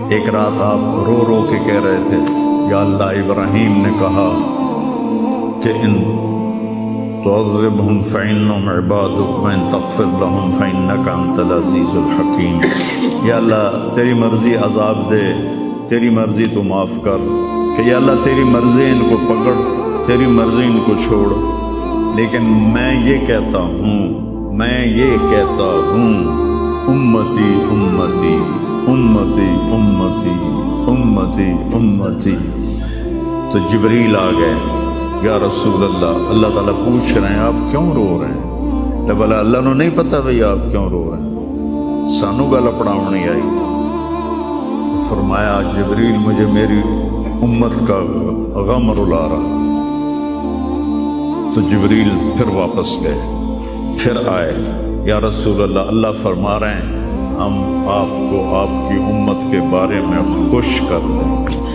ایک رات آپ رو رو کے کہہ رہے تھے یا اللہ ابراہیم نے کہا کہ ان تعذبهم فإنهم عبادك وإن تغفر لهم فإنك أنت العزيز الحكيم۔ یا اللہ تیری مرضی عذاب دے، تیری مرضی تو معاف کر، کہ یا اللہ تیری مرضی ان کو پکڑ، تیری مرضی ان کو چھوڑ، لیکن میں یہ کہتا ہوں امتی امتی امتی امتی امتی امتی۔ تو جبریل آ گئے، یا رسول اللہ، اللہ تعالیٰ پوچھ رہے ہیں آپ کیوں رو رہے ہیں؟ بولا اللہ نو نہیں پتا بھئی آپ کیوں رو رہے ہیں، سانو گل پڑھاؤنی آئی۔ فرمایا جبریل مجھے میری امت کا غم رلا رہا۔ تو جبریل پھر واپس گئے، پھر آئے، یا رسول اللہ، اللہ فرما رہے ہیں ہم آپ کو آپ کی امت کے بارے میں خوش کر دیں۔